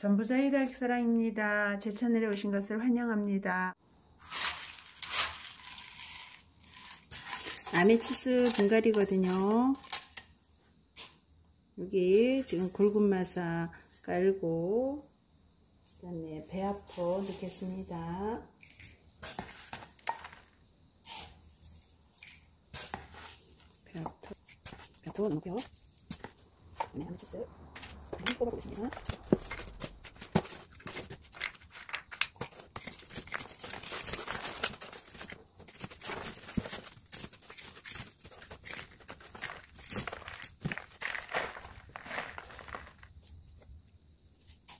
전부자의 달사랑입니다. 제 채널에 오신 것을 환영합니다. 아메치스 분갈이거든요. 여기 지금 굵은 마사 깔고 그다음에 배합토 넣겠습니다. 배합토 넣고요. 그다음에 아메치스 뽑아보겠습니다.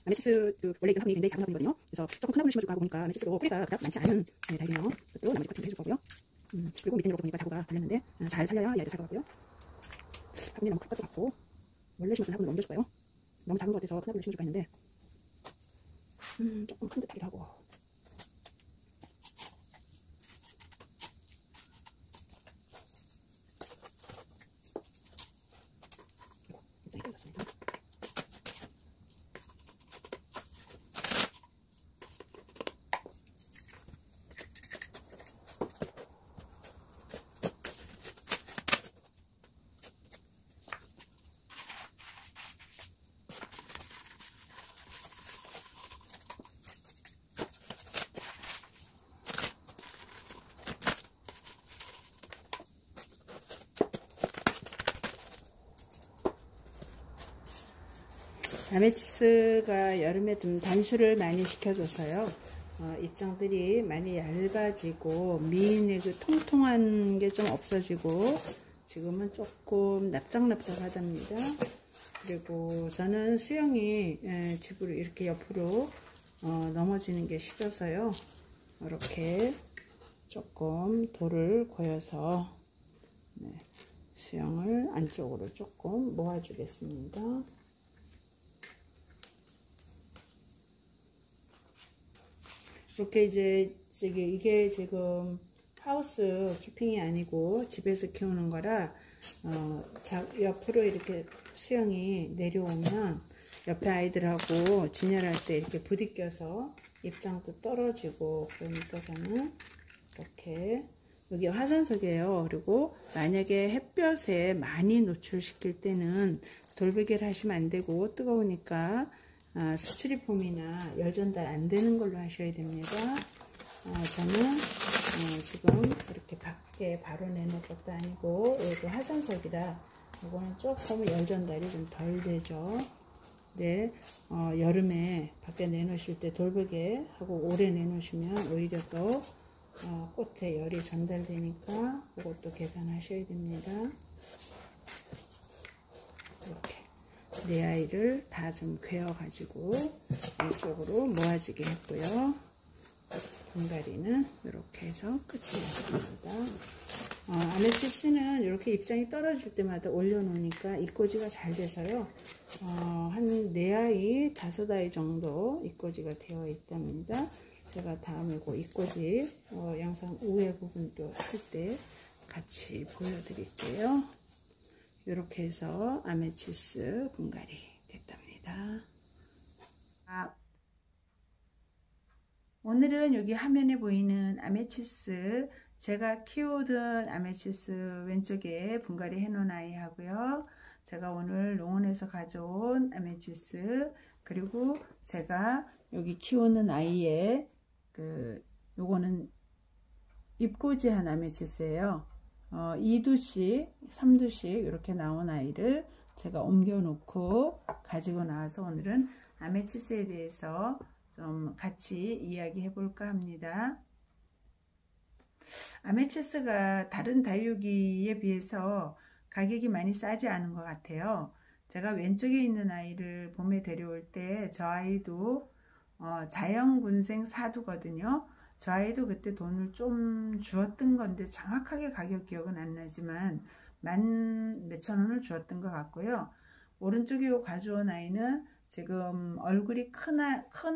아메치스 원래 이게 화분이 굉장히 작은 화분이거든요. 그래서 조금 큰 화분을 심어줄까 하고 보니까 아메치스도 뿌리가 그닥 많지 않은 달이네요. 그것도 나머지 커팅을 해줄 거고요. 그리고 밑에 이렇게 보니까 자구가 달렸는데 잘 살려야 얘도 살 것 같고요. 화분이 너무 큰 것도 같고 원래 심었던 화분을 옮겨줄 거예요. 너무 작은 것 같아서 큰 화분을 심어줄까 했는데 조금 큰 듯하기도 하고. 입장이 떨어졌습니다. 아메치스가 여름에 좀 단수를 많이 시켜줘서요. 입장들이 많이 얇아지고 미인의 그 통통한 게 좀 없어지고 지금은 조금 납작납작하답니다. 그리고 저는 수영이 집으로 이렇게 옆으로 넘어지는 게 싫어서요. 이렇게 조금 돌을 고여서 수영을 안쪽으로 조금 모아주겠습니다. 이렇게 이제 이게 지금 하우스 키핑이 아니고 집에서 키우는 거라 옆으로 이렇게 수영이 내려오면 옆에 아이들하고 진열할 때 이렇게 부딪혀서 입장도 떨어지고 그러니까 저는 이렇게 여기 화산석이에요. 그리고 만약에 햇볕에 많이 노출시킬 때는 돌베개를 하시면 안 되고 뜨거우니까 스티로폼이나 열 전달 안 되는 걸로 하셔야 됩니다. 저는 지금 이렇게 밖에 바로 내놓을 것도 아니고 여기 화산석이라 이거는 조금 열 전달이 좀 덜 되죠. 네, 여름에 밖에 내놓으실 때 돌베개 하고 오래 내놓으시면 오히려 또 꽃에 열이 전달되니까 그것도 계산하셔야 됩니다. 이렇게 네 아이를 다 좀 괴어 가지고 이쪽으로 모아지게 했고요. 분갈이는 이렇게 해서 끝이 났습니다. 아메치스는 이렇게 입장이 떨어질 때마다 올려놓으니까 입꼬지가 잘 돼서요. 한 4아이, 5아이 정도 입꼬지가 되어 있답니다. 제가 다음에 그 입꼬지 영상 우회 부분도 할 때 같이 보여드릴게요. 이렇게 해서 아메치스 분갈이 됐답니다. 오늘은 여기 화면에 보이는 아메치스, 제가 키우던 아메치스 왼쪽에 분갈이 해놓은 아이 하고요. 제가 오늘 농원에서 가져온 아메치스, 그리고 제가 여기 키우는 아이의 요거는 입꼬지한 아메치스예요. 2두씩, 3두씩 이렇게 나온 아이를 제가 옮겨 놓고 가지고 나와서 오늘은 아메치스에 대해서 좀 같이 이야기해 볼까 합니다. 아메치스가 다른 다육이에 비해서 가격이 많이 싸지 않은 것 같아요. 제가 왼쪽에 있는 아이를 봄에 데려올 때 저 아이도 자연군생 사두거든요. 저 아이도 그때 돈을 좀 주었던 건데 정확하게 가격 기억은 안 나지만 만 몇천 원을 주었던 것 같고요. 오른쪽에 가져온 아이는 지금 얼굴이 큰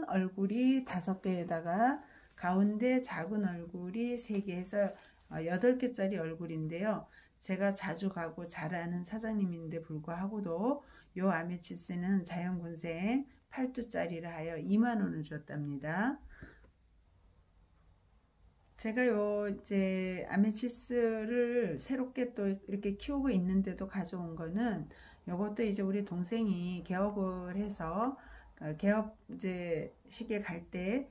얼굴이 5개에다가 가운데 작은 얼굴이 3개에서 8개짜리 얼굴인데요. 제가 자주 가고 잘 아는 사장님인데 불구하고도 요 아메치스는 자연군생 8두짜리를 하여 2만원을 줬답니다. 제가 이제 아메치스를 새롭게 또 이렇게 키우고 있는데도 가져온 거는, 요것도 이제 우리 동생이 개업을 해서 개업 이제 시계 갈 때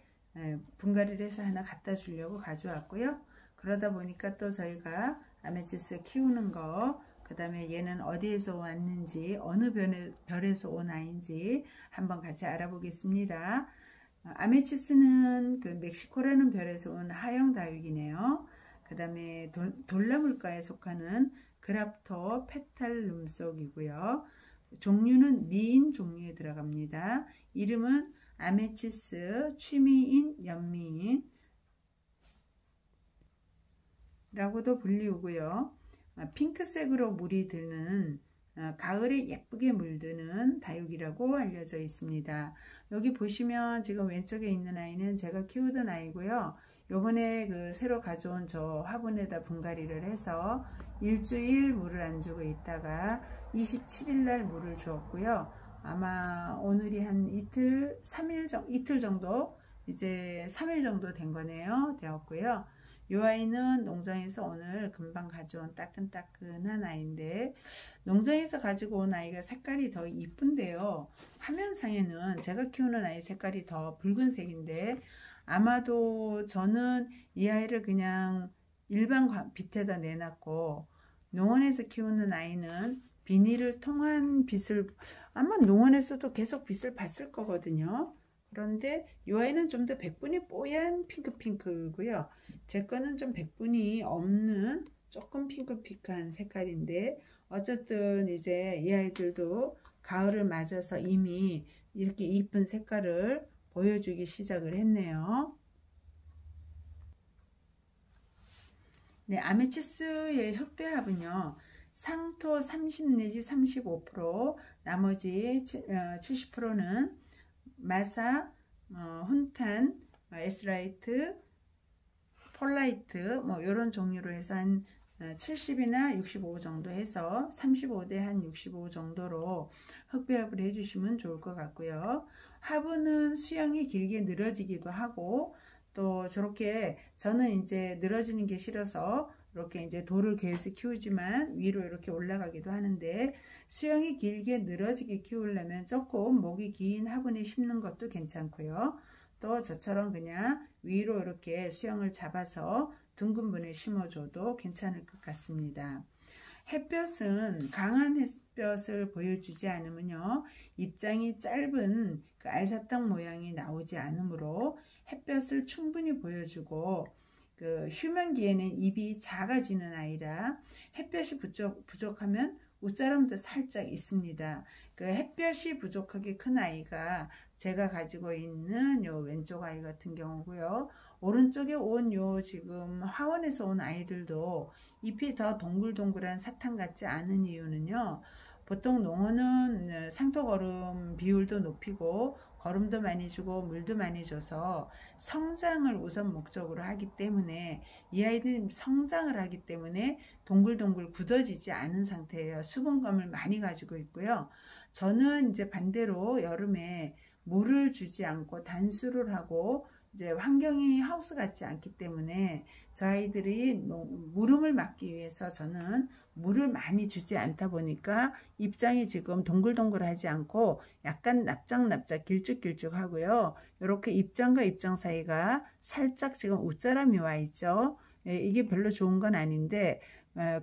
분갈이를 해서 하나 갖다 주려고 가져왔고요. 그러다 보니까 또 저희가 아메치스 키우는 거, 그 다음에 얘는 어디에서 왔는지, 어느 별에서 온 아이인지 한번 같이 알아보겠습니다. 아메치스는 그 멕시코라는 별에서 온 하형 다육이네요. 그 다음에 돌나물과에 속하는 그랍토 페탈룸속이고요. 종류는 미인 종류에 들어갑니다. 이름은 아메치스 취미인 연미인 라고도 불리우고요. 핑크색으로 물이 드는 가을에 예쁘게 물드는 다육이라고 알려져 있습니다. 여기 보시면 지금 왼쪽에 있는 아이는 제가 키우던 아이고요. 요번에 그 새로 가져온 저 화분에다 분갈이를 해서 일주일 물을 안 주고 있다가 27일 날 물을 주었고요. 아마 오늘이 한 이틀 정도, 이제 3일 정도 된 거네요. 되었고요. 이 아이는 농장에서 오늘 금방 가져온 따끈따끈한 아이인데, 농장에서 가지고 온 아이가 색깔이 더 이쁜데요. 화면상에는 제가 키우는 아이 색깔이 더 붉은색인데, 아마도 저는 이 아이를 그냥 일반 빛에다 내놨고, 농원에서 키우는 아이는 비닐을 통한 빛을, 아마 농원에서도 계속 빛을 봤을 거거든요. 그런데 이 아이는 좀 더 백분이 뽀얀 핑크고요. 제 거는 좀 백분이 없는 조금 핑크한 색깔인데, 어쨌든 이제 이 아이들도 가을을 맞아서 이미 이렇게 이쁜 색깔을 보여주기 시작을 했네요. 네, 아메치스의 흑배합은요, 상토 30 내지 35%, 나머지 70%는 마사, 훈탄, 에스라이트, 폴라이트 뭐 이런 종류로 해서 한 70이나 65 정도 해서 35대 한 65 정도로 흑배합을 해주시면 좋을 것 같고요. 화분은 수영이 길게 늘어지기도 하고, 또 저렇게 저는 이제 늘어지는 게 싫어서 이렇게 이제 돌을 계속 키우지만 위로 이렇게 올라가기도 하는데, 수영이 길게 늘어지게 키우려면 조금 목이 긴 화분에 심는 것도 괜찮고요. 또 저처럼 그냥 위로 이렇게 수영을 잡아서 둥근 분에 심어줘도 괜찮을 것 같습니다. 햇볕은 강한 햇볕을 보여주지 않으면요, 입장이 짧은 그 알사탕 모양이 나오지 않으므로 햇볕을 충분히 보여주고, 그 휴면기에는 입이 작아지는 아이라 햇볕이 부족하면 웃자람도 살짝 있습니다. 그 햇볕이 부족하게 큰 아이가 제가 가지고 있는 요 왼쪽 아이 같은 경우고요. 오른쪽에 온 요 지금 화원에서 온 아이들도 잎이 더 동글동글한 사탕 같지 않은 이유는요, 보통 농어는 상토거름 비율도 높이고 거름도 많이 주고 물도 많이 줘서 성장을 우선 목적으로 하기 때문에, 이 아이들이 성장을 하기 때문에 동글동글 굳어지지 않은 상태예요. 수분감을 많이 가지고 있고요. 저는 이제 반대로 여름에 물을 주지 않고 단수를 하고, 이제 환경이 하우스 같지 않기 때문에 저 아이들이 무름을 막기 위해서 저는 물을 많이 주지 않다 보니까 입장이 지금 동글동글하지 않고 약간 납작납작 길쭉길쭉 하고요. 이렇게 입장과 입장 사이가 살짝 지금 웃자람이 와 있죠. 이게 별로 좋은 건 아닌데,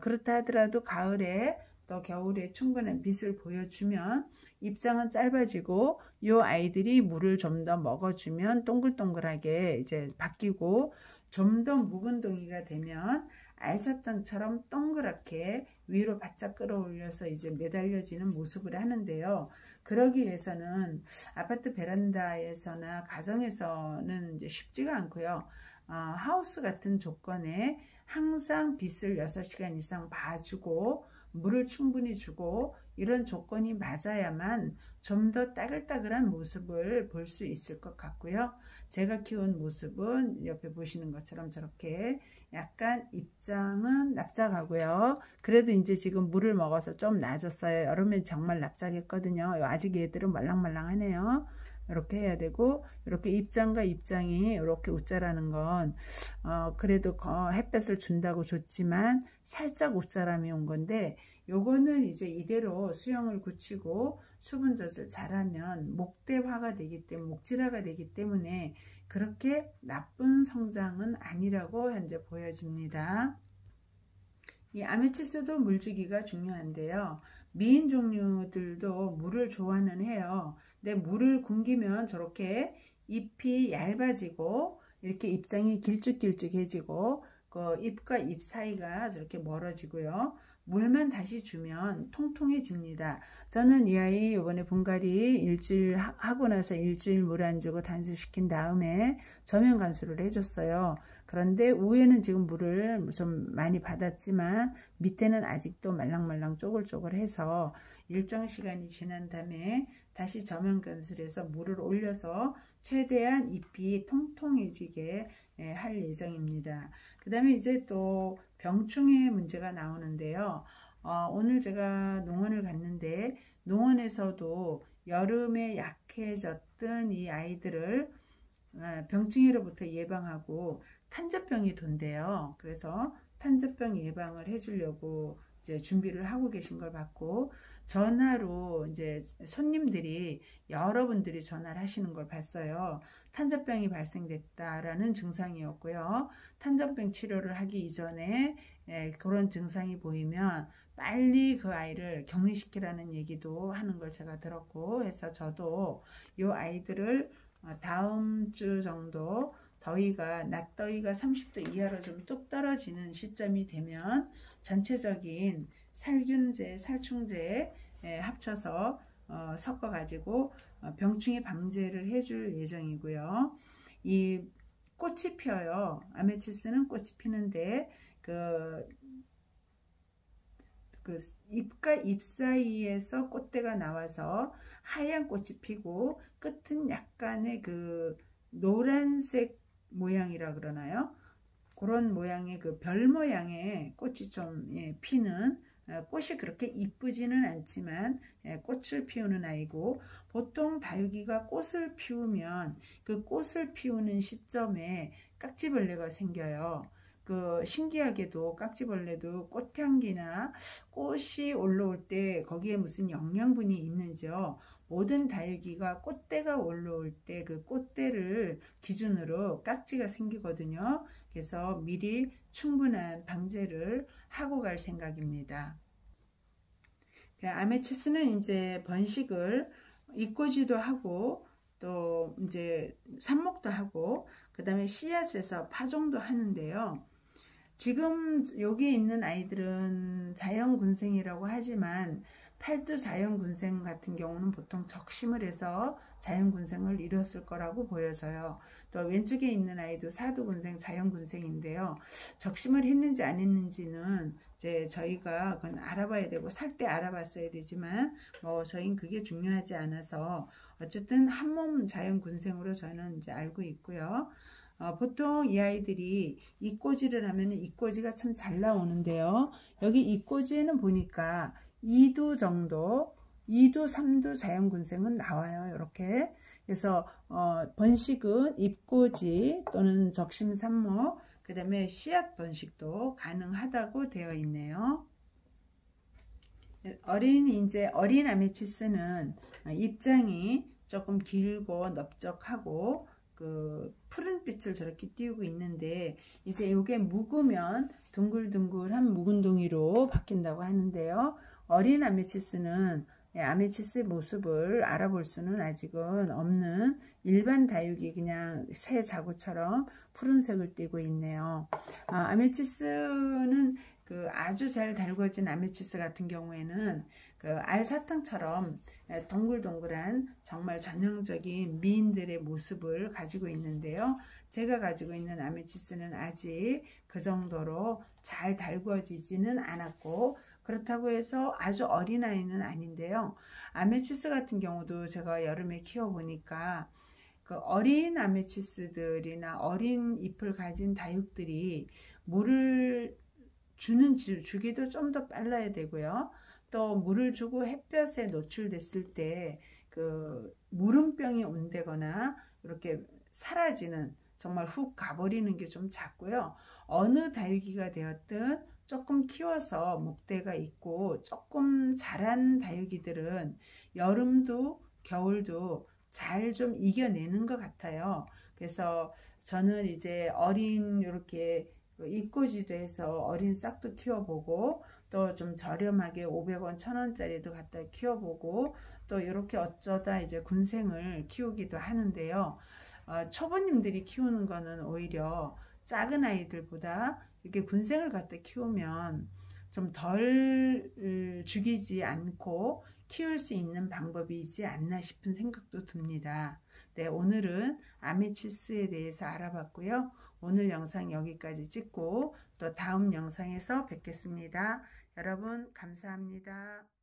그렇다 하더라도 가을에 또 겨울에 충분한 빛을 보여주면 입장은 짧아지고, 이 아이들이 물을 좀 더 먹어주면 동글동글하게 이제 바뀌고, 좀 더 묵은 동이가 되면 알사탕처럼 동그랗게 위로 바짝 끌어올려서 이제 매달려지는 모습을 하는데요. 그러기 위해서는 아파트 베란다에서나 가정에서는 이제 쉽지가 않고요. 하우스 같은 조건에 항상 빛을 6시간 이상 봐주고 물을 충분히 주고 이런 조건이 맞아야만 좀 더 따글따글한 모습을 볼 수 있을 것 같고요. 제가 키운 모습은 옆에 보시는 것처럼 저렇게 약간 입장은 납작하고요. 그래도 이제 지금 물을 먹어서 좀 나아졌어요. 여름엔 정말 납작했거든요. 아직 얘들은 말랑말랑하네요. 이렇게 해야 되고, 이렇게 입장과 입장이 이렇게 웃자라는 건 그래도 햇볕을 준다고 좋지만 살짝 웃자람이 온 건데, 요거는 이제 이대로 수영을 굳히고 수분 조절 잘하면 목대화가 되기 때문에, 목질화가 되기 때문에 그렇게 나쁜 성장은 아니라고 현재 보여집니다. 이 아메치스도 물주기가 중요한데요. 미인 종류들도 물을 좋아는 해요. 근데 물을 굶기면 저렇게 잎이 얇아지고 이렇게 입장이 길쭉길쭉해지고 그 잎과 잎 사이가 저렇게 멀어지고요. 물만 다시 주면 통통해집니다. 저는 이 아이 이번에 분갈이 일주일 하고 나서 일주일 물 안 주고 단수시킨 다음에 저면 관수를 해줬어요. 그런데 위에는 지금 물을 좀 많이 받았지만 밑에는 아직도 말랑말랑 쪼글쪼글해서 일정 시간이 지난 다음에 다시 저면 관수를 해서 물을 올려서 최대한 잎이 통통해지게 할 예정입니다. 그 다음에 이제 또 병충해 문제가 나오는데요. 오늘 제가 농원을 갔는데 농원에서도 여름에 약해졌던 이 아이들을 병충해로부터 예방하고 탄저병이 돈대요. 그래서 탄저병 예방을 해주려고 이제 준비를 하고 계신 걸 봤고, 전화로 이제 손님들이 여러분들이 전화를 하시는 걸 봤어요. 탄저병이 발생됐다라는 증상이었고요. 탄저병 치료를 하기 이전에 그런 증상이 보이면 빨리 그 아이를 격리시키라는 얘기도 하는 걸 제가 들었고 해서 저도 이 아이들을 다음 주 정도 더위가, 낮 더위가 30도 이하로 좀 뚝 떨어지는 시점이 되면 전체적인 살균제, 살충제 합쳐서 섞어 가지고 병충해 방제를 해줄 예정이고요. 이 꽃이 펴요. 아메치스는 꽃이 피는데 그 잎과 잎 사이에서 꽃대가 나와서 하얀 꽃이 피고 끝은 약간의 그 노란색 모양이라 그러나요? 그런 모양의 그 별 모양의 꽃이 좀 피는, 꽃이 그렇게 이쁘지는 않지만 꽃을 피우는 아이고, 보통 다육이가 꽃을 피우면 그 꽃을 피우는 시점에 깍지벌레가 생겨요. 그 신기하게도 깍지벌레도 꽃향기나 꽃이 올라올 때 거기에 무슨 영양분이 있는지요. 모든 다육이가 꽃대가 올라올 때 그 꽃대를 기준으로 깍지가 생기거든요. 그래서 미리 충분한 방제를 하고 갈 생각입니다. 아메치스는 이제 번식을 이꼬지도 하고 또 이제 삽목도 하고 그 다음에 씨앗에서 파종도 하는데요. 지금 여기 있는 아이들은 자연군생이라고 하지만 팔두 자연군생 같은 경우는 보통 적심을 해서 자연군생을 이뤘을 거라고 보여져요. 또 왼쪽에 있는 아이도 사두군생, 자연군생인데요. 적심을 했는지 안 했는지는 이제 저희가 그건 알아봐야 되고 살 때 알아봤어야 되지만 저희는 그게 중요하지 않아서 어쨌든 한몸 자연군생으로 저는 이제 알고 있고요. 보통 이 아이들이 이꼬지를 하면 이꼬지가 참 잘 나오는데요. 여기 이꼬지에는 보니까 2두 정도, 2두, 3두 자연군생은 나와요. 이렇게. 그래서 번식은 잎꼬지 또는 적심삽목, 그 다음에 씨앗 번식도 가능하다고 되어 있네요. 어린 아메치스는 입장이 조금 길고 넓적하고 그 푸른빛을 저렇게 띄우고 있는데, 이제 이게 묵으면 둥글둥글한 묵은 동이로 바뀐다고 하는데요. 어린 아메치스는 아메치스의 모습을 알아볼 수는 아직은 없는 일반 다육이 그냥 새 자구처럼 푸른색을 띠고 있네요. 아메치스는 그 아주 잘 달궈진 아메치스 같은 경우에는 그 알사탕처럼 동글동글한 정말 전형적인 미인들의 모습을 가지고 있는데요. 제가 가지고 있는 아메치스는 아직 그 정도로 잘 달궈지지는 않았고, 그렇다고 해서 아주 어린아이는 아닌데요. 아메치스 같은 경우도 제가 여름에 키워보니까 그 어린 아메치스들이나 어린 잎을 가진 다육들이 물을 주기도 좀 더 빨라야 되고요. 또 물을 주고 햇볕에 노출됐을 때 그 무름병이 온다거나 이렇게 사라지는, 정말 훅 가버리는 게 좀 작고요. 어느 다육이가 되었든 조금 키워서 목대가 있고 조금 자란 다육이들은 여름도 겨울도 잘 좀 이겨내는 것 같아요. 그래서 저는 이제 어린 이렇게 입꼬지도 해서 어린 싹도 키워보고, 또 좀 저렴하게 500원 1000원짜리도 갖다 키워보고, 또 이렇게 어쩌다 이제 군생을 키우기도 하는데요. 초보님들이 키우는 거는 오히려 작은 아이들보다 이렇게 군생을 갖다 키우면 좀 덜 죽이지 않고 키울 수 있는 방법이지 않나 싶은 생각도 듭니다. 네, 오늘은 아메치스에 대해서 알아봤고요. 오늘 영상 여기까지 찍고 또 다음 영상에서 뵙겠습니다. 여러분 감사합니다.